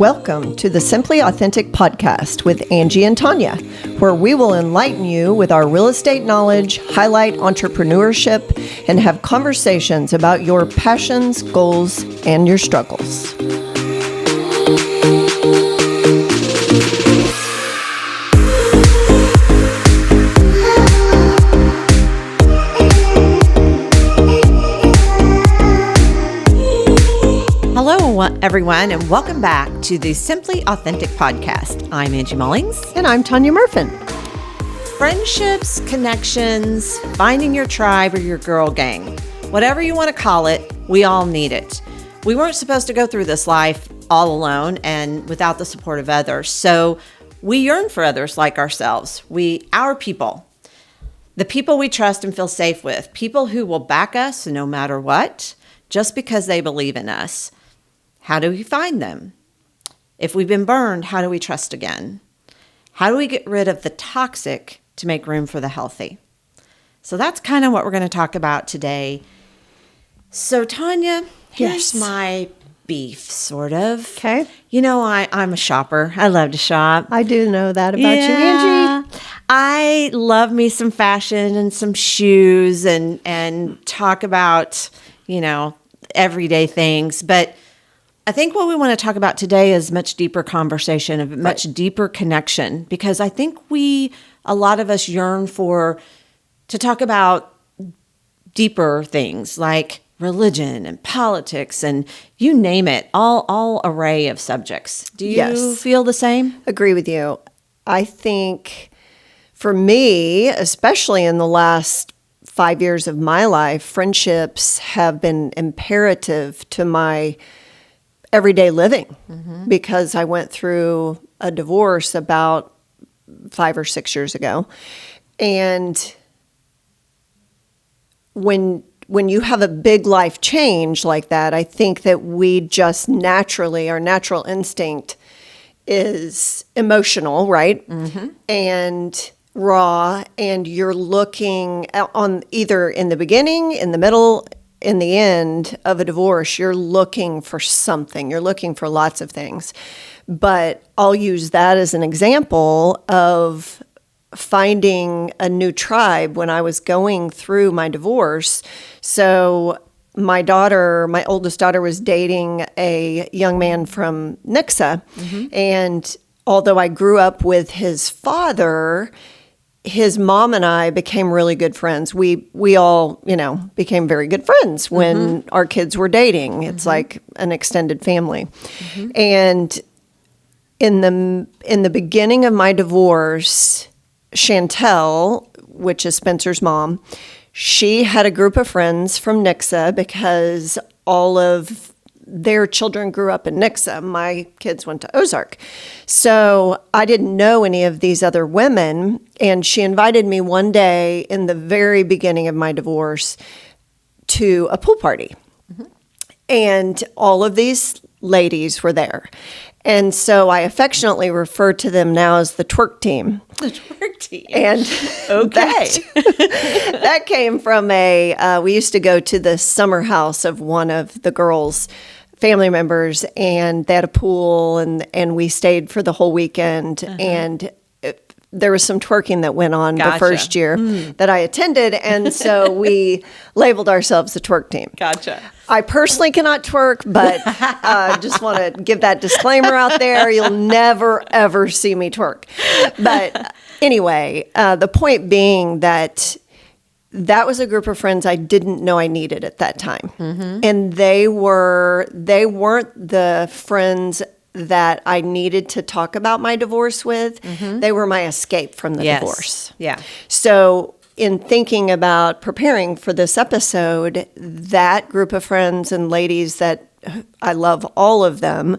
Welcome to the Simply Authentic podcast with Angie and Tanya, where we will enlighten you with our real estate knowledge, highlight entrepreneurship, and have conversations about your passions, goals, and your struggles. Hello, everyone, and welcome back to the Simply Authentic podcast. I'm Angie Mullings. And I'm Tanya Murfin. Friendships, connections, finding your tribe or your girl gang, whatever you want to call it, we all need it. We weren't supposed to go through this life all alone and without the support of others. So we yearn for others like ourselves. Our people, the people we trust and feel safe with, people who will back us no matter what, just because they believe in us. How do we find them? If we've been burned, how do we trust again? How do we get rid of the toxic to make room for the healthy? So that's kind of what we're going to talk about today. So Tanya, here's my beef, sort of. Okay. You know, I'm a shopper. I love to shop. I do know that about you, Angie. I love me some fashion and some shoes and talk about, everyday things. But I think what we want to talk about today is much deeper conversation, a much deeper connection, because I think a lot of us yearn to talk about deeper things like religion and politics and you name it, all array of subjects. Do you feel the same? Agree with you. I think for me, especially in the last 5 years of my life, friendships have been imperative to my everyday living because I went through a divorce about 5 or 6 years ago. And when you have a big life change like that, I think that we just naturally, our natural instinct is emotional, right? And raw, and you're looking on either in the beginning, in the middle, in the end of a divorce, you're looking for something. You're looking for lots of things. But I'll use that as an example of finding a new tribe when I was going through my divorce. So my oldest daughter was dating a young man from Nixa. And although I grew up with his father, his mom and I became really good friends. We all, became very good friends when our kids were dating. It's like an extended family. And in the beginning of my divorce, Chantel, which is Spencer's mom, she had a group of friends from Nixa because all of their children grew up in Nixa. My kids went to Ozark. So I didn't know any of these other women. And she invited me one day in the very beginning of my divorce to a pool party. And all of these ladies were there. And so I affectionately refer to them now as the twerk team. The twerk team. And that came from we used to go to the summer house of one of the girls' family members, and they had a pool, and we stayed for the whole weekend. And there was some twerking that went on the first year that I attended, and so we labeled ourselves the twerk team. Gotcha. I personally cannot twerk, but just want to give that disclaimer out there. You'll never, ever see me twerk. But anyway, the point being that was a group of friends I didn't know I needed at that time. And they weren't the friends that I needed to talk about my divorce with. They were my escape from the divorce. Yeah. So in thinking about preparing for this episode, that group of friends and ladies that I love all of them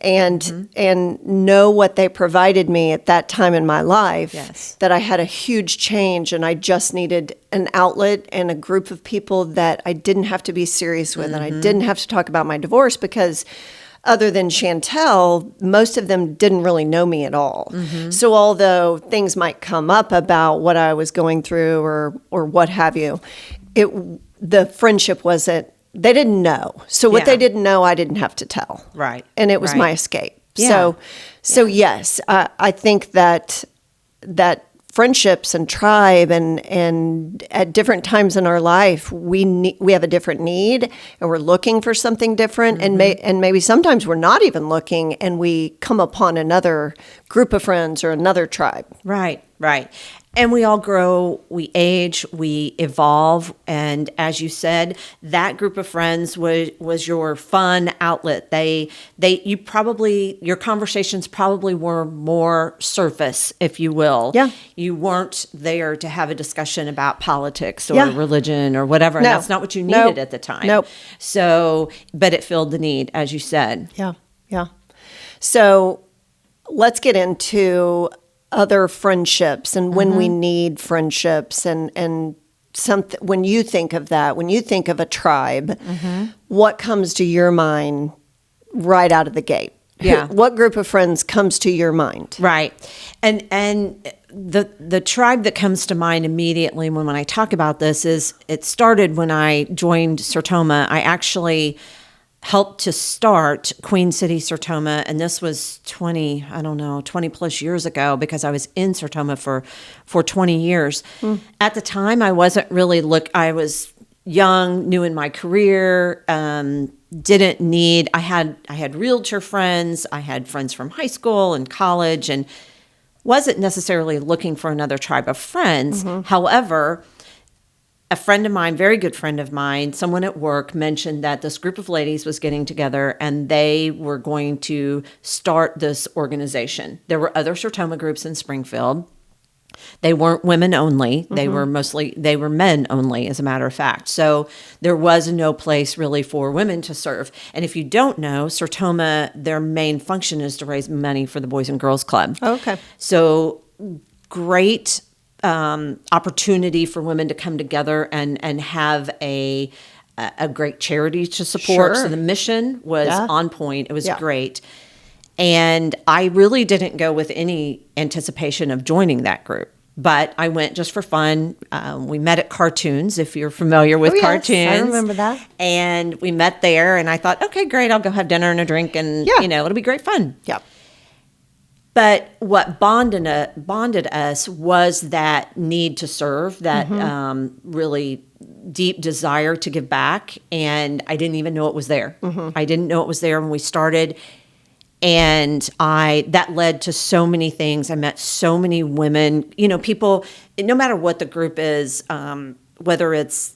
and know what they provided me at that time in my life, that I had a huge change and I just needed an outlet and a group of people that I didn't have to be serious with and I didn't have to talk about my divorce because other than Chantel, most of them didn't really know me at all. So although things might come up about what I was going through or what have you, the friendship wasn't, they didn't know. So what they didn't know, I didn't have to tell. Right. And it was my escape. So yes, I think that friendships and tribe and at different times in our life, we have a different need and we're looking for something different. And maybe sometimes we're not even looking and we come upon another group of friends or another tribe. Right. And we all grow, we age, we evolve. And as you said, that group of friends was your fun outlet. Your conversations probably were more surface, if you will. Yeah. You weren't there to have a discussion about politics or religion or whatever. And that's not what you needed at the time. Nope. So, but it filled the need, as you said. Yeah. So let's get into other friendships and when we need friendships and something. When you think of that, when you think of a tribe, what comes to your mind right out of the gate? Yeah. What group of friends comes to your mind? Right. And the tribe that comes to mind immediately when I talk about this is it started when I joined Sertoma. I actually helped to start Queen City Sertoma, and this was 20 plus years ago, because I was in Sertoma for 20 years. At the time, I wasn't really I was young, new in my career, didn't need, I had realtor friends, I had friends from high school and college, and wasn't necessarily looking for another tribe of friends. However, a friend of mine, very good friend of mine, someone at work mentioned that this group of ladies was getting together and they were going to start this organization. There were other Sertoma groups in Springfield. They weren't women only. They were men only, as a matter of fact. So there was no place really for women to serve. And if you don't know, Sertoma, their main function is to raise money for the Boys and Girls Club. Okay. So great opportunity for women to come together and have a great charity to support. Sure. So the mission was on point. It was great. And I really didn't go with any anticipation of joining that group, but I went just for fun. We met at Cartoons, if you're familiar with Cartoons. I remember that. And we met there, and I thought, okay, great, I'll go have dinner and a drink, and it'll be great fun. Yeah. But what bonded us was that need to serve, that really deep desire to give back. And I didn't even know it was there. I didn't know it was there when we started. And that led to so many things. I met so many women, people, no matter what the group is, whether it's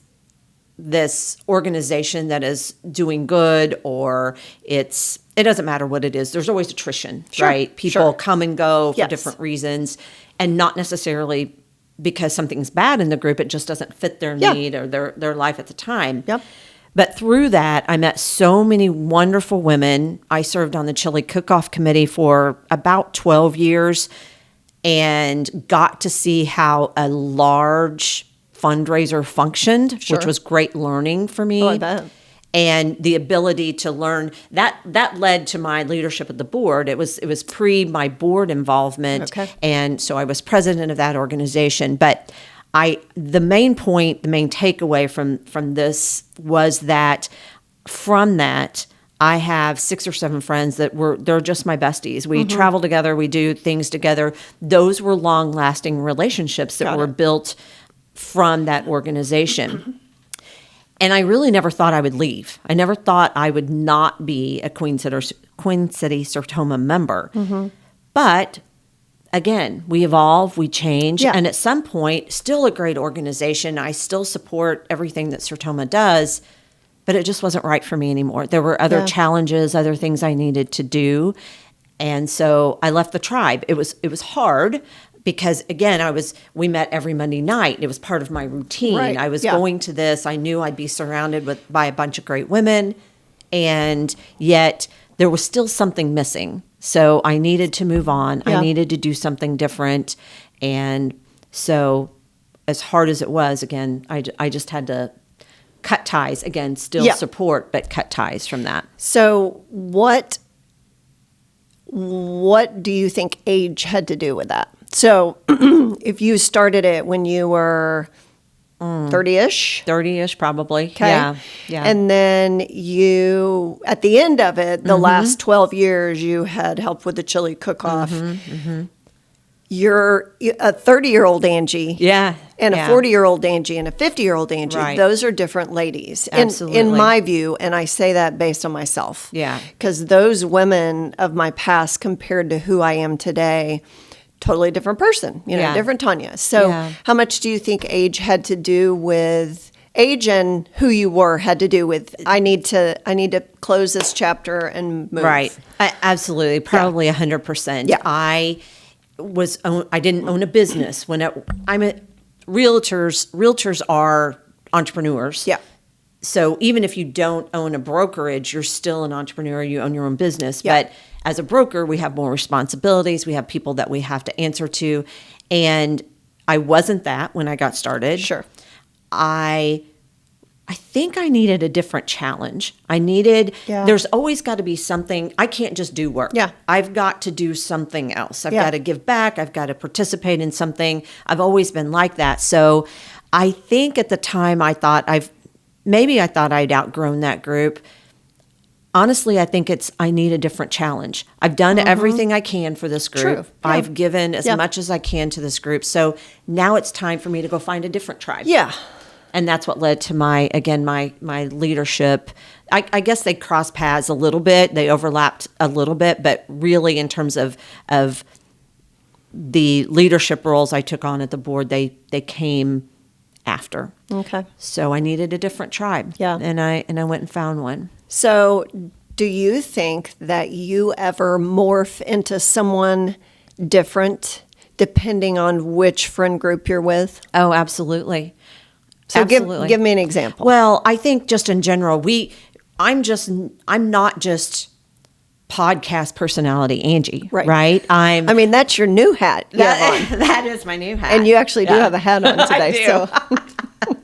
this organization that is doing good or it doesn't matter what it is. There's always attrition, right? People come and go for different reasons, and not necessarily because something's bad in the group. It just doesn't fit their need or their life at the time. Yep. But through that, I met so many wonderful women. I served on the Chili Cook-Off Committee for about 12 years and got to see how a large fundraiser functioned, which was great learning for me. Oh, I bet. And the ability to learn that led to my leadership at the board. It was pre my board involvement. Okay. And so I was president of that organization. But the main takeaway from this was that from that, I have 6 or 7 friends they're just my besties. We travel together, we do things together. Those were long lasting relationships that were built from that organization. And I really never thought I would leave. I never thought I would not be a Queen City Sertoma member. But again, we evolve, we change, and at some point, still a great organization. I still support everything that Sertoma does, but it just wasn't right for me anymore. There were other challenges, other things I needed to do, and so I left the tribe. It was hard because again, we met every Monday night. It was part of my routine. Right. I was going to this. I knew I'd be surrounded by a bunch of great women, and yet there was still something missing. So I needed to move on. I needed to do something different. And so as hard as it was, again, I just had to cut ties. Again, still support, but cut ties from that. So what do you think age had to do with that? So if you started it when you were 30-ish. 30-ish probably. Okay. Yeah. Yeah. And then you, at the end of it, the last 12 years, you had helped with the chili cook-off. You're a 30-year-old Angie. Yeah. And yeah. a 40-year-old Angie and a 50-year-old Angie. Right. Those are different ladies. Absolutely. In my view, and I say that based on myself. Yeah. Because those women of my past compared to who I am today, totally different person, Yeah. different Tanya. So Yeah. how much do you think age had to do with age, and who you were had to do with I need to close this chapter and move? Right. Absolutely. Probably 100%. Yeah. I didn't own a business realtors are entrepreneurs. Yeah. So even if you don't own a brokerage, you're still an entrepreneur. You own your own business. Yeah. But as a broker, we have more responsibilities. We have people that we have to answer to. And I wasn't that when I got started. Sure. I think I needed a different challenge. There's always got to be something. I can't just do work. Yeah. I've got to do something else. I've Yeah. got to give back. I've got to participate in something. I've always been like that. So I think at the time I thought I'd outgrown that group. Honestly, I think I need a different challenge. I've done everything I can for this group. True. Yeah. I've given as Yeah. much as I can to this group. So now it's time for me to go find a different tribe. Yeah. And that's what led to my leadership. I guess they crossed paths a little bit. They overlapped a little bit, but really in terms of the leadership roles I took on at the board, they came after. Okay. So I needed a different tribe. Yeah. And I went and found one. So do you think that you ever morph into someone different depending on which friend group you're with? Oh, absolutely. So Absolutely. give me an example. Well, I think just in general, I'm not just podcast personality Angie, right? I mean, that's your new hat. you have on. That is my new hat. And you actually do have a hat on today. I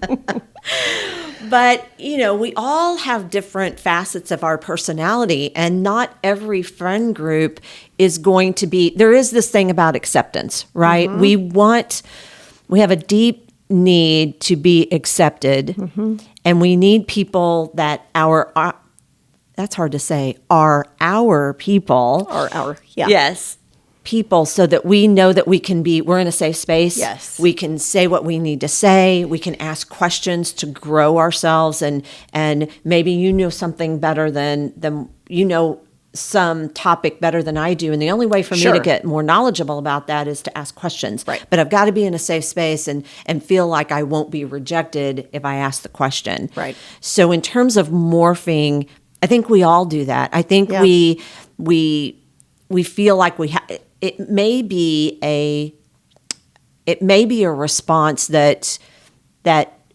do. So But, we all have different facets of our personality, and not every friend group is going to be, there is this thing about acceptance, right? We have a deep need to be accepted, and we need people that that's hard to say, are our people. Yes. People, so that we know that we're in a safe space. Yes. We can say what we need to say. We can ask questions to grow ourselves, and maybe you know something better than some topic better than I do. And the only way for me to get more knowledgeable about that is to ask questions. Right. But I've got to be in a safe space and feel like I won't be rejected if I ask the question. Right. So in terms of morphing, I think we all do that. I think we feel like it may be a response that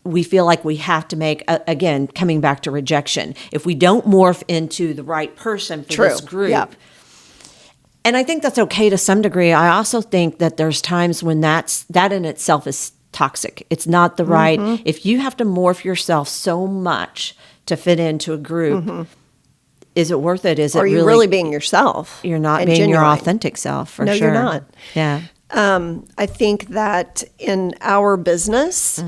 we feel like we have to make, again, coming back to rejection. If we don't morph into the right person for this group. Yeah. And I think that's okay to some degree. I also think that there's times when that in itself is toxic. It's not the right, if you have to morph yourself so much to fit into a group, is it worth it? Are you really being yourself? You're not and being genuine. your authentic self, for No, sure. you're not. Yeah. I think that in our business,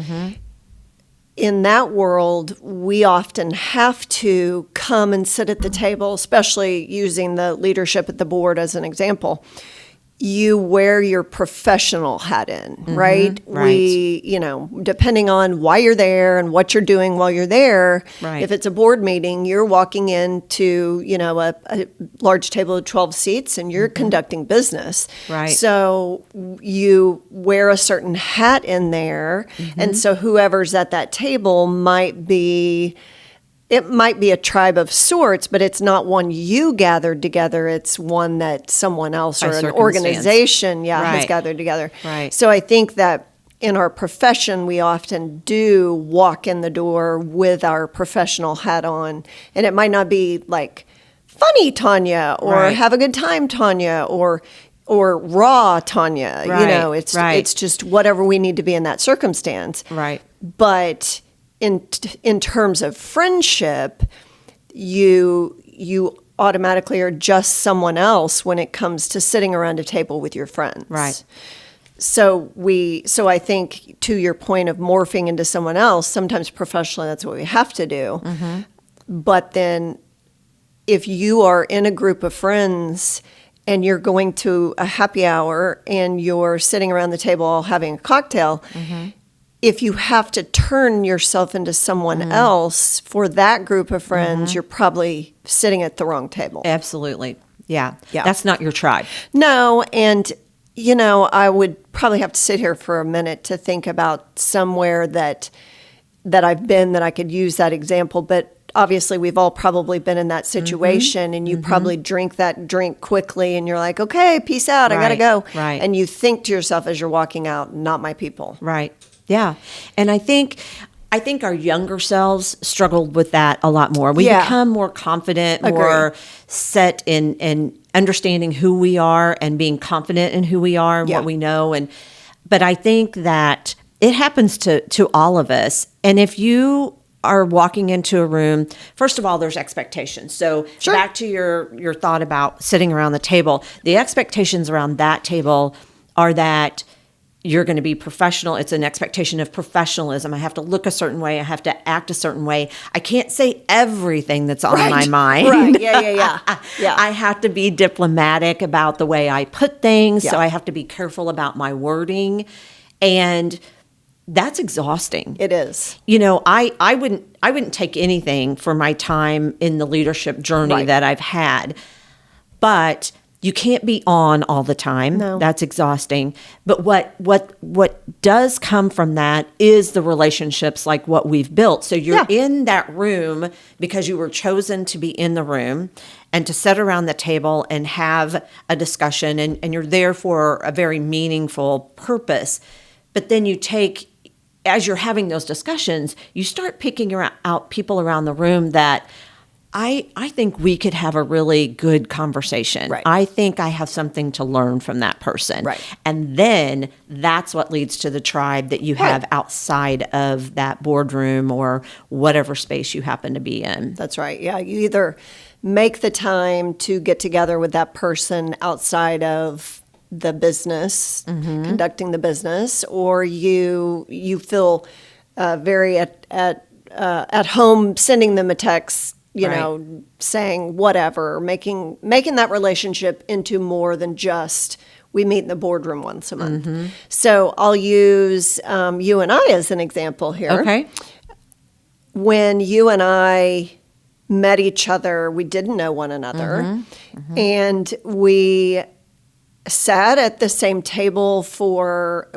in that world, we often have to come and sit at the table, especially using the leadership at the board as an example. You wear your professional hat in, right? Right. Depending on why you're there and what you're doing while you're there, Right. if it's a board meeting, you're walking into, a large table of 12 seats and you're conducting business. Right. So you wear a certain hat in there. And so whoever's at that table might be a tribe of sorts, but it's not one you gathered together. It's one that someone else By or an circumstance. organization, has Right. gathered together. Right. So I think that in our profession, we often do walk in the door with our professional hat on, and it might not be like funny Tanya or Right. have a good time Tanya or raw Tanya. Right. It's just whatever we need to be in that circumstance. Right. But in terms of friendship, you automatically are just someone else when it comes to sitting around a table with your friends. Right. So I think to your point of morphing into someone else, sometimes professionally that's what we have to do. But then if you are in a group of friends and you're going to a happy hour and you're sitting around the table all having a cocktail, if you have to turn yourself into someone else for that group of friends, you're probably sitting at the wrong table. Absolutely. Yeah. Yeah. That's not your tribe. No, and I would probably have to sit here for a minute to think about somewhere that I've been that I could use that example. But obviously, we've all probably been in that situation, and you probably drink that drink quickly, and you're like, okay, peace out, I gotta go. Right. And you think to yourself as you're walking out, not my people. Right. Yeah. And I think our younger selves struggled with that a lot more. We become more confident, more set in understanding who we are and being confident in who we are and what we know. But I think that it happens to all of us. And if you are walking into a room, first of all, there's expectations. So back to your thought about sitting around the table, the expectations around that table are that you're going to be professional. It's an expectation of professionalism. I have to look a certain way. I have to act a certain way. I can't say everything that's on my mind. Right. Yeah. I have to be diplomatic about the way I put things. So I have to be careful about my wording. And that's exhausting. It is. I wouldn't take anything for my time in the leadership journey that I've had. But you can't be on all the time. No. That's exhausting. But what does come from that is the relationships like what we've built. So you're in that room because you were chosen to be in the room and to sit around the table and have a discussion, and you're there for a very meaningful purpose. But then as you're having those discussions, you start picking out people around the room that I think we could have a really good conversation. Right. I think I have something to learn from that person. Right. And then that's what leads to the tribe that you have outside of that boardroom or whatever space you happen to be in. That's right. Yeah. You either make the time to get together with that person outside of the business, conducting the business, or you feel very at home sending them a text, saying whatever, making that relationship into more than just we meet in the boardroom once a month. So I'll use you and I as an example here. Okay. When you and I met each other, we didn't know one another, and we sat at the same table for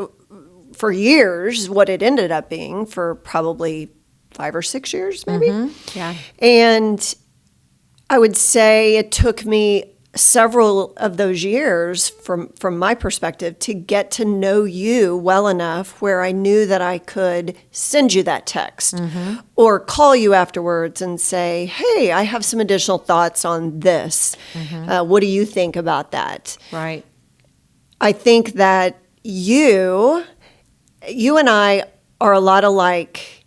years, what it ended up being for probably 5 or 6 years, maybe. Yeah. And I would say it took me several of those years from my perspective to get to know you well enough where I knew that I could send you that text or call you afterwards and say, hey, I have some additional thoughts on this. What do you think about that? Right. I think that you and I are a lot alike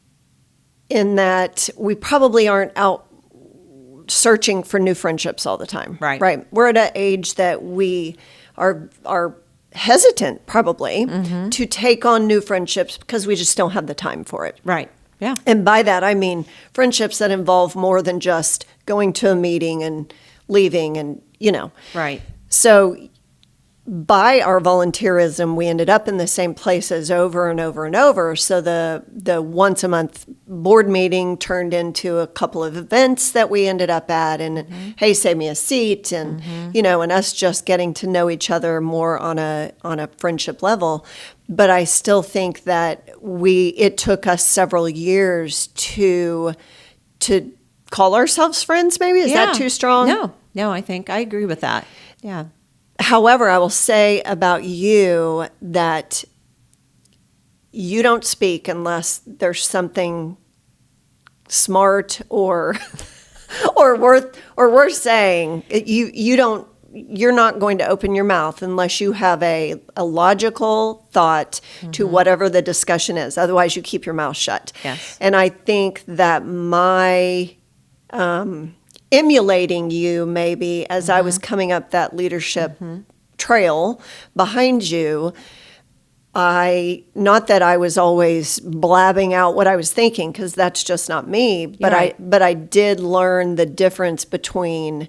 in that we probably aren't out searching for new friendships all the time. Right. We're at an age that we are hesitant probably to take on new friendships because we just don't have the time for it. Right. Yeah. And by that, I mean friendships that involve more than just going to a meeting and leaving and, Right. So by our volunteerism, we ended up in the same places over and over and over. So the once a month board meeting turned into a couple of events that we ended up at, and hey, save me a seat, and and us just getting to know each other more on a friendship level. But I still think that it took us several years to call ourselves friends. Maybe is that too strong? No, I think I agree with that. Yeah. However, I will say about you that you don't speak unless there's something smart or worth saying. You're not going to open your mouth unless you have a logical thought to whatever the discussion is. Otherwise, you keep your mouth shut. Yes. And I think that my emulating you maybe as I was coming up that leadership trail behind you, not that I was always blabbing out what I was thinking, because that's just not me, but I did learn the difference between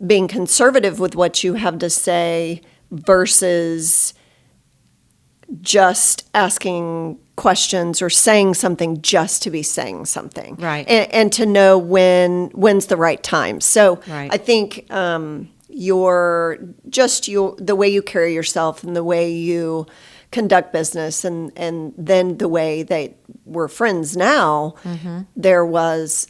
being conservative with what you have to say versus just asking questions or saying something just to be saying something. Right. And to know when's the right time. So Right. I think the way you carry yourself and the way you conduct business and then the way that we're friends now, there was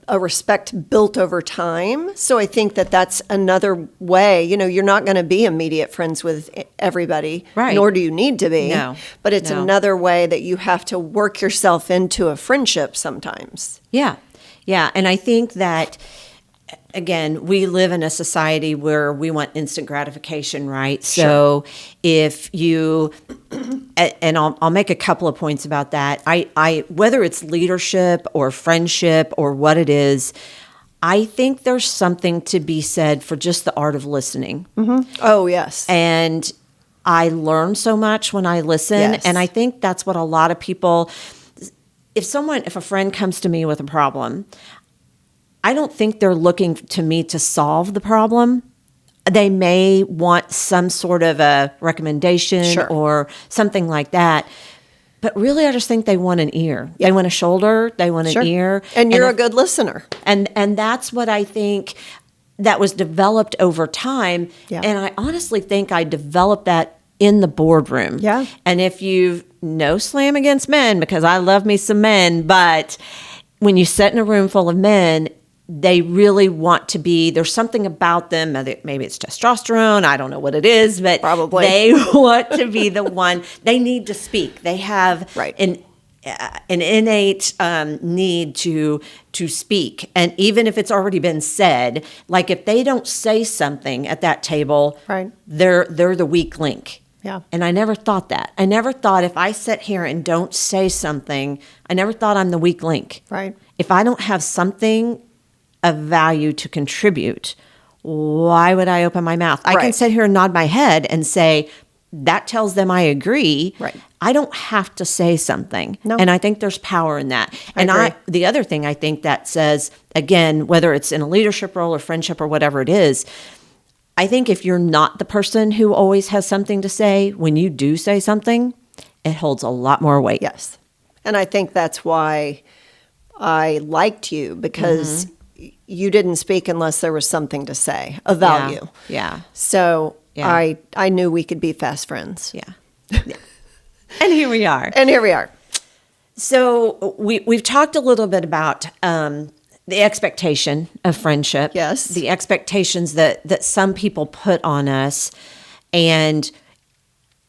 a respect built over time. So I think that that's another way. You're not going to be immediate friends with everybody, Right. nor do you need to be. No. But it's No. another way that you have to work yourself into a friendship sometimes. Yeah. Yeah. And I think that, again, we live in a society where we want instant gratification, right? So if you, and I'll make a couple of points about that. I whether it's leadership or friendship or what it is, I think there's something to be said for just the art of listening. Oh, yes. And I learn so much when I listen. Yes. And I think that's what a lot of people, if a friend comes to me with a problem, I don't think they're looking to me to solve the problem. They may want some sort of a recommendation Sure. or something like that. But really, I just think they want an ear. They want a shoulder. They want an ear. And you're a good listener. And that's what I think that was developed over time. Yeah. And I honestly think I developed that in the boardroom. Yeah. And if you no slam against men, because I love me some men, but when you sit in a room full of men, they really want to be, there's something about them, maybe it's testosterone, I don't know what it is, but Probably. they want to be the one, they need to speak. They have Right. an innate need to speak. And even if it's already been said, like if they don't say something at that table, Right. they're the weak link. Yeah. And I never thought that. I never thought if I sit here and don't say something, I never thought I'm the weak link. Right. If I don't have something of value to contribute, why would I open my mouth? I can Right. sit here and nod my head and say, that tells them I agree. Right. I don't have to say something. No. And I think there's power in that. And agree. the other thing I think that says, again, whether it's in a leadership role or friendship or whatever it is, I think if you're not the person who always has something to say, when you do say something, it holds a lot more weight. Yes. And I think that's why I liked you, because you didn't speak unless there was something to say of value. Yeah. So Yeah. I knew we could be fast friends. Yeah. And here we are. And here we are. So we've talked a little bit about the expectation of friendship. Yes. The expectations that some people put on us, and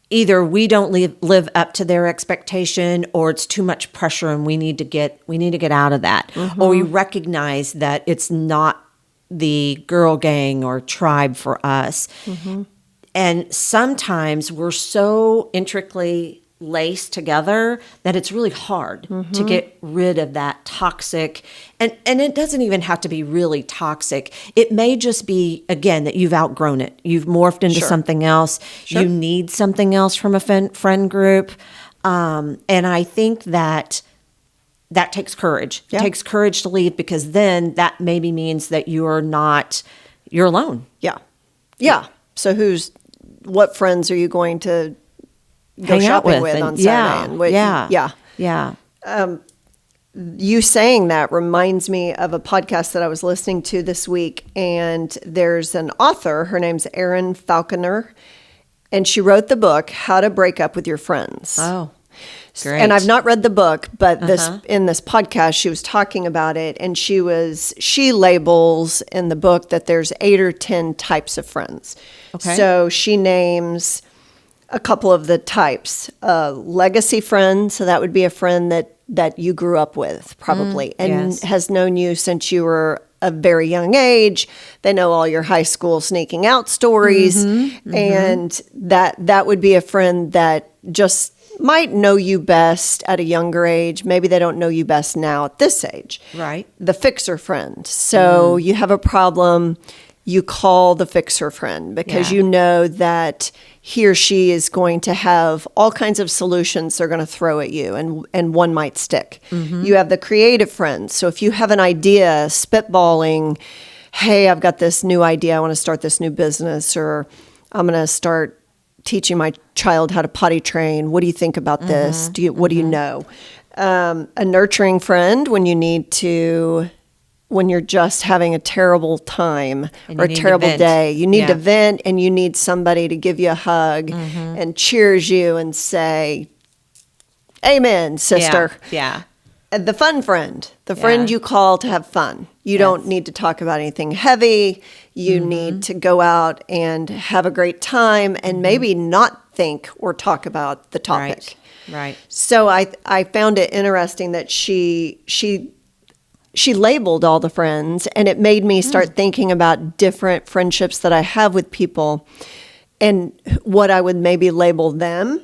either we don't live up to their expectation, or it's too much pressure and we need to get out of that. Or we recognize that it's not the girl gang or tribe for us. And sometimes we're so intricately laced together that it's really hard to get rid of that toxic, and it doesn't even have to be really toxic. It may just be, again, that you've outgrown it. You've morphed into Sure. something else. Sure. You need something else from a friend group. And I think that takes courage. Yeah. It takes courage to leave, because then that maybe means that you're alone. Yeah. Yeah. So what friends are you going to go Hang out shopping with and- on Saturday? Yeah. You saying that reminds me of a podcast that I was listening to this week, and there's an author, her name's Erin Falconer, and she wrote the book, How to Break Up with Your Friends. Oh, great. And I've not read the book, but in this podcast, she was talking about it, and she labels in the book that there's 8 or 10 types of friends. Okay. So she names a couple of the types. Legacy friend, so that would be a friend that you grew up with, probably, and yes. has known you since you were a very young age. They know all your high school sneaking out stories, and that would be a friend that just might know you best at a younger age. Maybe they don't know you best now at this age. Right. The fixer friend. So you have a problem, you call the fixer friend because you know that he or she is going to have all kinds of solutions they're going to throw at you, and one might stick. You have the creative friends. So if you have an idea, spitballing, hey, I've got this new idea, I want to start this new business, or I'm going to start teaching my child how to potty train. What do you think about this? What do you know? A nurturing friend when you're just having a terrible time or a terrible day. You need to vent, and you need somebody to give you a hug and cheers you and say, amen, sister. Yeah. The fun friend, the friend you call to have fun. You don't need to talk about anything heavy. You need to go out and have a great time and maybe not think or talk about the topic. Right. So I found it interesting that she labeled all the friends, and it made me start thinking about different friendships that I have with people and what I would maybe label them.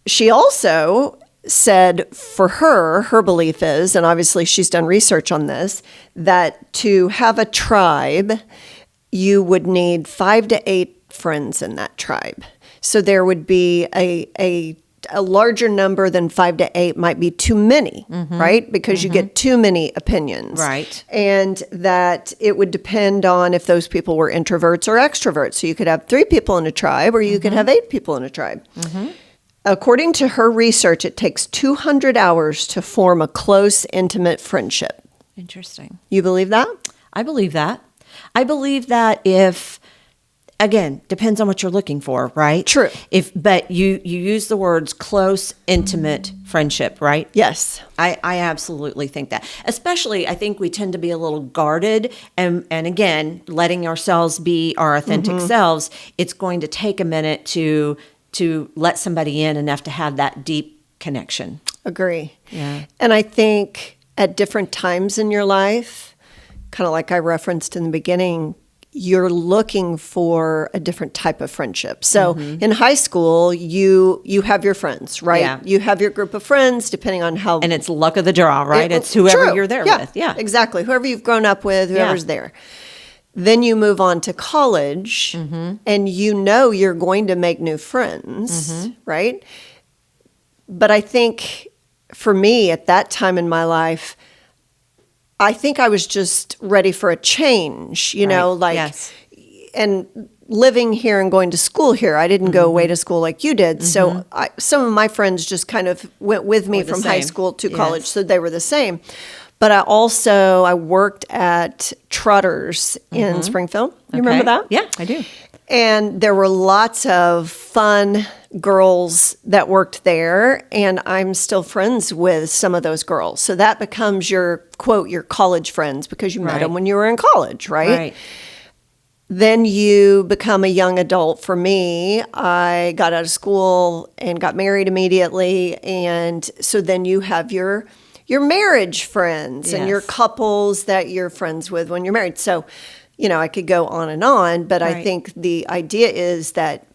She also said for her belief is, and obviously she's done research on this, that to have a tribe, you would need 5 to 8 friends in that tribe. So there would be a larger number than 5 to 8 might be too many, right? Because you get too many opinions. Right. And that it would depend on if those people were introverts or extroverts. So you could have 3 people in a tribe, or you could have 8 people in a tribe. According to her research, it takes 200 hours to form a close, intimate friendship. Interesting. You believe that? I believe that. I believe that if, again, depends on what you're looking for, right? True. But you use the words close, intimate friendship, right? Yes. I absolutely think that. Especially, I think we tend to be a little guarded, and again, letting ourselves be our authentic selves. It's going to take a minute to let somebody in enough to have that deep connection. Agree. Yeah. And I think at different times in your life, kind of like I referenced in the beginning, you're looking for a different type of friendship. So in high school, you have your friends, right? Yeah. You have your group of friends, depending on how... And it's luck of the draw, right? It's whoever you're there with. Yeah, exactly. Whoever you've grown up with, whoever's there. Then you move on to college, and you're going to make new friends, right? But I think for me at that time in my life, I think I was just ready for a change, and living here and going to school here. I didn't go away to school like you did. So some of my friends just kind of went with me from high school to college, so they were the same. But I worked at Trotter's in Springfield. You remember that? Yeah, I do. And there were lots of fun girls that worked there, and I'm still friends with some of those girls. So that becomes your, quote, your college friends, because you met them when you were in college, right? Then you become a young adult. For me, I got out of school and got married immediately, and so then you have your marriage friends and your couples that you're friends with when you're married. So, I could go on, but I think the idea is that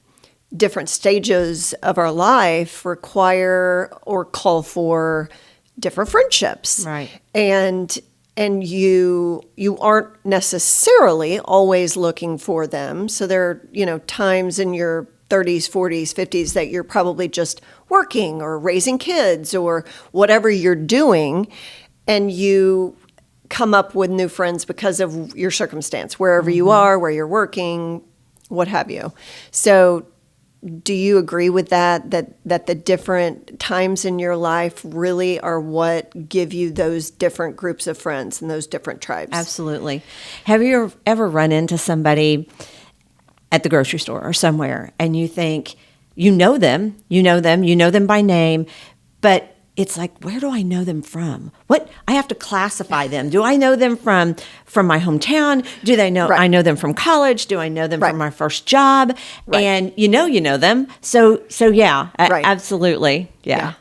different stages of our life require or call for different friendships. Right. And you aren't necessarily always looking for them. So there are, times in your 30s, 40s, 50s that you're probably just working or raising kids or whatever you're doing, and you come up with new friends because of your circumstance, wherever you are, where you're working, what have you. So do you agree with that the different times in your life really are what give you those different groups of friends and those different tribes? Absolutely. Have you ever run into somebody at the grocery store or somewhere, and you think you know them by name, but it's like, where do I know them from? What I have to classify them. Do I know them from my hometown? Do they know I know them from college? Do I know them from my first job? And you know them. So yeah, absolutely. Yeah.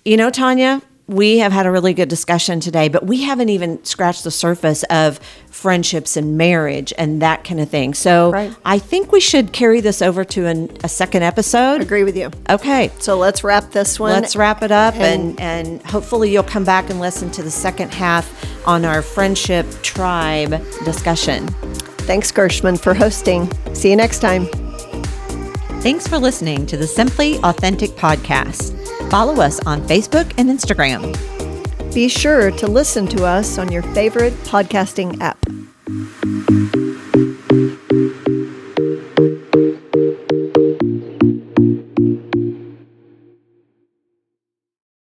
Tanya, we have had a really good discussion today, but we haven't even scratched the surface of friendships and marriage and that kind of thing. So Right. I think we should carry this over to a second episode. Agree with you. Okay. So let's wrap this one. Let's wrap it up, and hopefully you'll come back and listen to the second half on our friendship tribe discussion. Thanks, Gershman, for hosting. See you next time. Thanks for listening to the Simply Authentic podcast. Follow us on Facebook and Instagram. Be sure to listen to us on your favorite podcasting app.